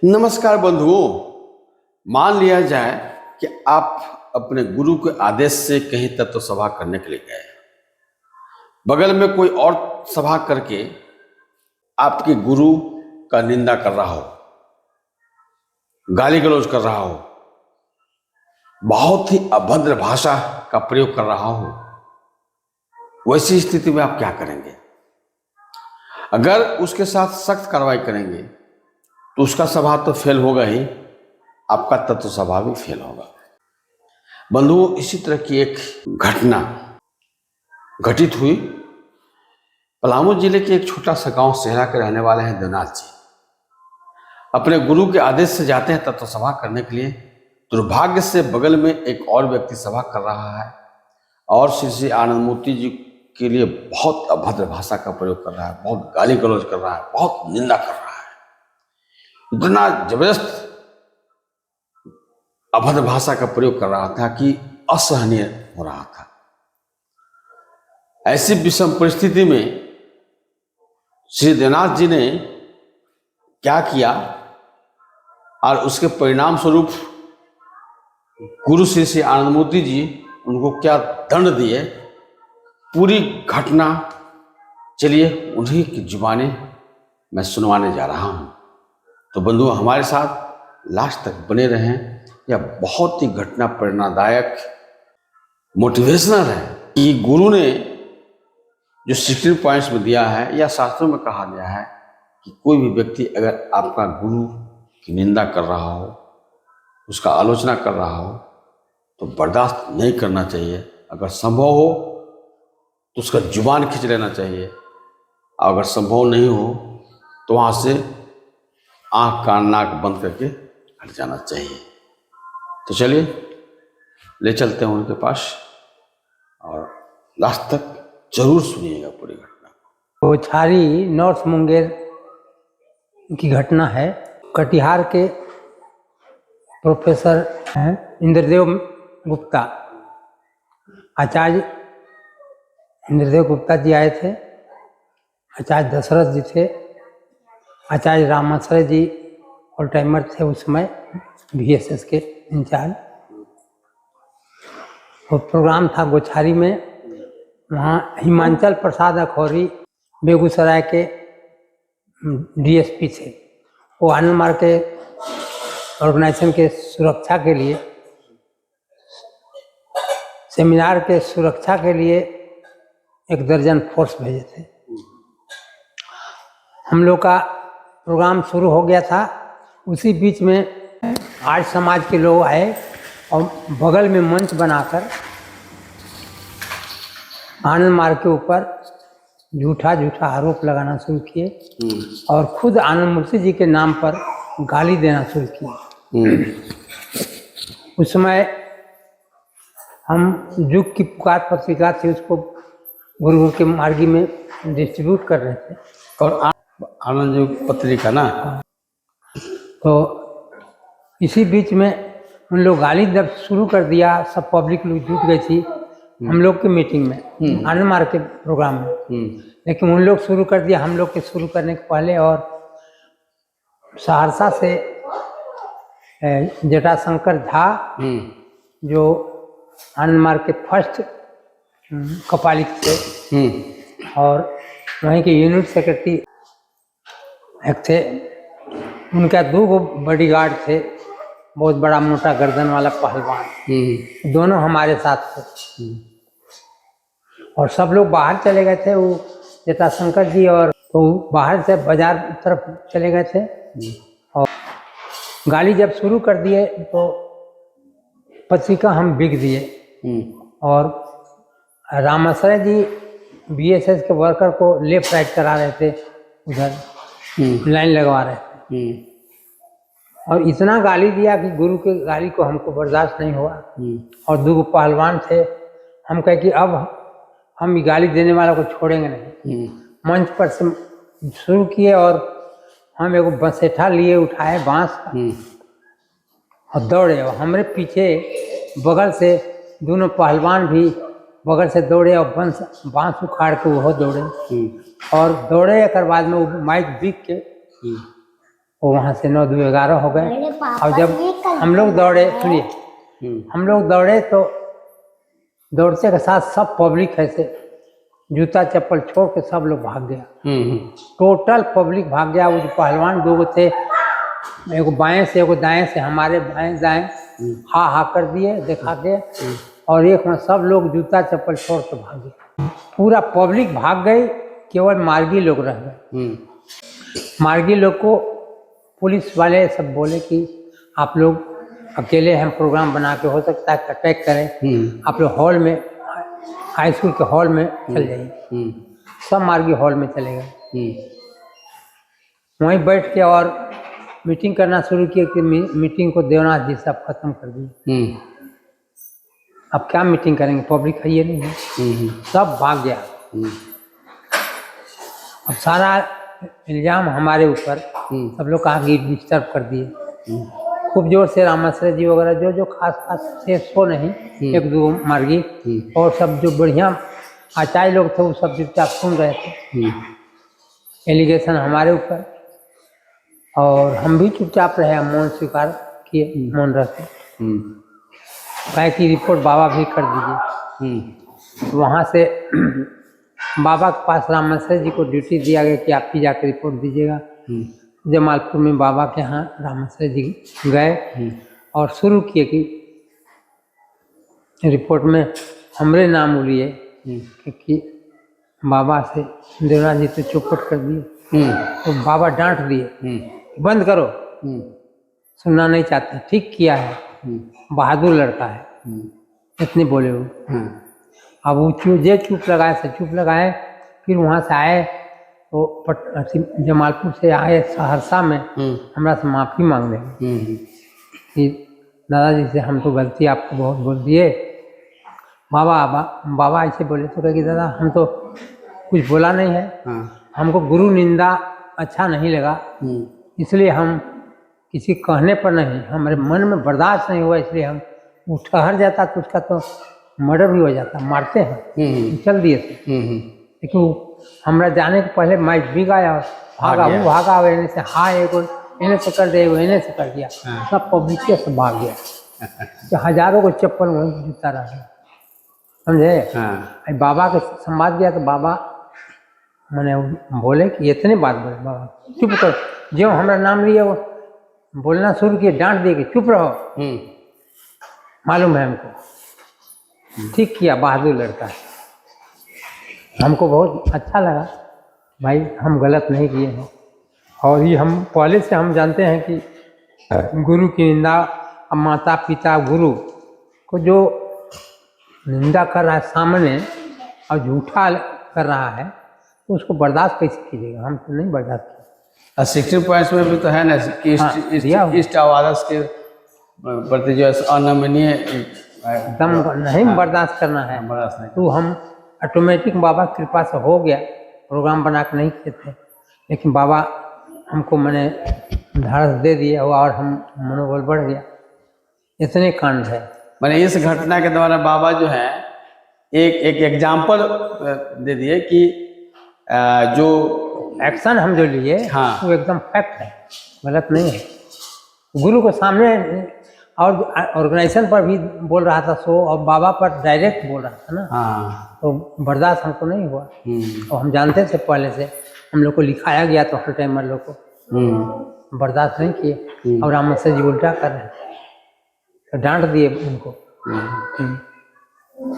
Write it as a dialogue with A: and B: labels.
A: नमस्कार बंधुओं। मान लिया जाए कि आप अपने गुरु के आदेश से कहीं तत्व सभा करने के लिए गए, बगल में कोई और सभा करके आपके गुरु का निंदा कर रहा हो, गाली गलौज कर रहा हो, बहुत ही अभद्र भाषा का प्रयोग कर रहा हो, वैसी स्थिति में आप क्या करेंगे? अगर उसके साथ सख्त कार्रवाई करेंगे तो उसका सभा तो फेल होगा ही, आपका तत्व सभा भी फेल होगा। बंधुओं, इसी तरह की एक घटना घटित हुई। पलामू जिले के एक छोटा सा गांव सेहरा के रहने वाले हैं देवनाथ जी। अपने गुरु के आदेश से जाते हैं तत्व सभा करने के लिए। दुर्भाग्य से बगल में एक और व्यक्ति सभा कर रहा है और श्री श्री आनंदमूर्ति जी के लिए बहुत अभद्र भाषा का प्रयोग कर रहा है, बहुत गाली गलौज कर रहा है, बहुत निंदा कर रहा है। इतना जबरदस्त अभद्र भाषा का प्रयोग कर रहा था कि असहनीय हो रहा था। ऐसी विषम परिस्थिति में श्री देवनाथ जी ने क्या किया और उसके परिणाम स्वरूप गुरु श्री श्री आनंदमूर्ति जी उनको क्या दंड दिए, पूरी घटना चलिए उन्हीं की जुबानी मैं सुनवाने जा रहा हूं। तो बंधुओं, हमारे साथ लास्ट तक बने रहें। यह बहुत ही घटना प्रेरणादायक मोटिवेशनल है कि गुरु ने जो 16 पॉइंट्स में दिया है, या शास्त्रों में कहा गया है कि कोई भी व्यक्ति अगर आपका गुरु की निंदा कर रहा हो, उसका आलोचना कर रहा हो, तो बर्दाश्त नहीं करना चाहिए। अगर संभव हो तो उसका जुबान खींच लेना चाहिए, और अगर संभव नहीं हो तो वहाँ से आँख कान नाक बंद करके हट जाना चाहिए। तो चलिए ले चलते हैं उनके पास और लास्ट तक जरूर सुनिएगा पूरी घटना।
B: गोछारी नॉर्थ मुंगेर की घटना है। कटिहार के प्रोफेसर हैं इंद्रदेव गुप्ता, आचार्य इंद्रदेव गुप्ता जी आए थे। आचार्य दशरथ जी थे, आचार्य रामाश्रय जी ऑल टाइमर थे उस समय, VSS के इंचार्ज। वो प्रोग्राम था गोछारी में। वहाँ हिमांचल प्रसाद अखौरी बेगूसराय के DSP थे। वो आनंद मार्ग के ऑर्गेनाइजेशन के सुरक्षा के लिए, सेमिनार के सुरक्षा के लिए 1 दर्जन फोर्स भेजे थे। हम लोग का प्रोग्राम शुरू हो गया था। उसी बीच में आर्य समाज के लोग आए और बगल में मंच बनाकर आनंद मार्ग के ऊपर झूठा आरोप लगाना शुरू किए और खुद आनंदमूर्ति जी के नाम पर गाली देना शुरू किए। उस समय हम युग की पुकार पत्रिका थी, उसको गुरु के मार्गी में डिस्ट्रीब्यूट कर रहे थे।
A: और आनंद युग पत्रिका ना,
B: तो इसी बीच में उन लोग गाली जब शुरू कर दिया, सब पब्लिक लोग जुट गई थी हम लोग के मीटिंग में, आनंद मार्ग के प्रोग्राम में। लेकिन उन लोग शुरू कर दिया हम लोग के शुरू करने के पहले। और सहरसा से जटाशंकर झा, जो आनंद मार्ग के फर्स्ट कपालिक थे और वहीं के यूनिट सेक्रेटरी एक थे, उनका 2 बॉडीगार्ड थे, बहुत बड़ा मोटा गर्दन वाला पहलवान, दोनों हमारे साथ थे। और सब लोग बाहर चले गए थे। वो जटाशंकर जी और तो बाहर से बाजार तरफ चले गए थे। और गाली जब शुरू कर दिए तो पत्रिका हम बिक दिए। और रामाश्रय जी VSS के वर्कर को लेफ्ट राइट करा रहे थे, उधर लाइन लगवा रहे थे। और इतना गाली दिया कि गुरु के गाली को हमको बर्दाश्त नहीं हुआ। और 2 पहलवान थे, हम कहे कि अब हम गाली देने वाला को छोड़ेंगे नहीं। मंच पर से शुरू किए और हम एक बसेठा लिए, उठाए बांस और दौड़े। और हमारे पीछे बगल से दोनों पहलवान भी बगल से दौड़े और बांस उखाड़ के वो दौड़े। और दौड़े एक बाद में वो माइक बिक के वो वहाँ से 9 2 11 हो गए। और जब हम लोग दौड़े, सुनिए, हम लोग दौड़े तो दौड़ते के साथ सब पब्लिक ऐसे जूता चप्पल छोड़ के सब लोग भाग गया। टोटल पब्लिक भाग गया। वो जो पहलवान 2 थे, एगो बाएं से एगो दाएं से, हमारे बाएं दाएं हा हा कर दिए दिखा के, और एक में सब लोग जूता चप्पल छोड़ के भाग गए। पूरा पब्लिक भाग गई, केवल मार्गी लोग रह गए। मार्गी लोग को पुलिस वाले सब बोले कि आप लोग अकेले हम प्रोग्राम बना के, हो सकता है अटैक करें, आप लोग हॉल में, हाई स्कूल के हॉल में चल जाइए। सब मार्गी हॉल में चले गए। वहीं बैठ के और मीटिंग करना शुरू किए कि मीटिंग को देवनाथ जी सब खत्म कर दिए। अब क्या मीटिंग करेंगे, पब्लिक है ये नहीं है। सब भाग गया। अब सारा इल्जाम हमारे ऊपर, सब लोग कहा कि डिस्टर्ब कर दिए। खूब जोर से रामाश्रय जी वगैरह जो खास थे सो नहीं, 1 2 मार्गी, और सब जो बढ़िया आचार्य लोग थे वो सब चुपचाप सुन रहे थे एलिगेशन हमारे ऊपर, और हम भी चुपचाप रहे, मौन स्वीकार किए, मौन रहते। कहे कि रिपोर्ट बाबा भी कर दीजिए। वहाँ से बाबा के पास रामाश्रय जी को ड्यूटी दिया गया कि आप ही जाकर रिपोर्ट दीजिएगा। जमालपुर में बाबा के यहाँ रामाश्रय जी गए और शुरू किए कि रिपोर्ट में हमरे नाम लिए, क्योंकि बाबा से देवनाथ जी तो चौपट कर दिए। तो बाबा डांट दिए, बंद करो, सुनना नहीं चाहते, ठीक किया है, बहादुर लड़का है, इतने बोले वो। अब वो चुप लगाए से चुप लगाए। फिर वहाँ से आए, वो जमालपुर से आए सहरसा में, हमरा से माफ़ी मांग रहे कि दादाजी से हम तो गलती आपको बहुत बोल दिए। बाबा ऐसे बोले तो कहे दादा हम तो कुछ बोला नहीं है, हमको गुरु निंदा अच्छा नहीं लगा, इसलिए हम किसी कहने पर नहीं, हमारे मन में बर्दाश्त नहीं हुआ, इसलिए हम, वो ठहर जाता तो उसका तो मर्डर भी हो जाता, मारते हैं, चल दिए थे। लेकिन हमरा जाने के पहले माइक भी गाया, भागा वो भागा, एने से हाँ एगो एने से कर दे, एगो एने से कर दिया, सब पब्लिक से भाग गया। तो हजारों को चप्पल वहीं जूता रह गया, समझे। बाबा के संवाद दिया तो बाबा मैंने बोले कि इतने बात बोले, बाबा चुप कर, जो हमारा नाम लिया वो बोलना शुरू किए, डांट दिए कि चुप रहो, मालूम है हमको, ठीक किया, बहादुर लड़का है। हमको बहुत अच्छा लगा भाई, हम गलत नहीं किए हैं। और ये हम पहले से हम जानते हैं कि गुरु की निंदा, माता पिता गुरु को जो निंदा कर रहा है सामने और झूठा कर रहा है, तो उसको बर्दाश्त कैसे कीजिएगा, हम तो नहीं बर्दाश्त किए।
A: 16 पॉइंट्स में भी तो है ना कि इष्ट आवादश के प्रति जो अनमनीय
B: एकदम नहीं बर्दाश्त करना है। तो हम ऑटोमेटिक बाबा की कृपा से हो गया, प्रोग्राम बना के नहीं किए थे, लेकिन बाबा हमको मैंने धारस दे दिया और हम मनोबल बढ़ गया। इतने कांड है।
A: मैंने इस घटना के द्वारा बाबा जो है एक एग्जाम्पल दे दिए कि जो
B: एक्शन हम जो लिए,
A: हाँ,
B: वो एकदम फैक्ट है, गलत नहीं है। गुरु को सामने और ऑर्गेनाइजेशन पर भी बोल रहा था सो, और बाबा पर डायरेक्ट बोल रहा था ना।
A: हाँ।
B: तो बर्दाश्त हमको नहीं हुआ। और हम जानते थे पहले से, हम लोग को लिखाया गया तो हर टाइमर लोग को बर्दाश्त नहीं किए, और रामाश्रय जी उल्टा कर रहे थे, तो डांट दिए उनको।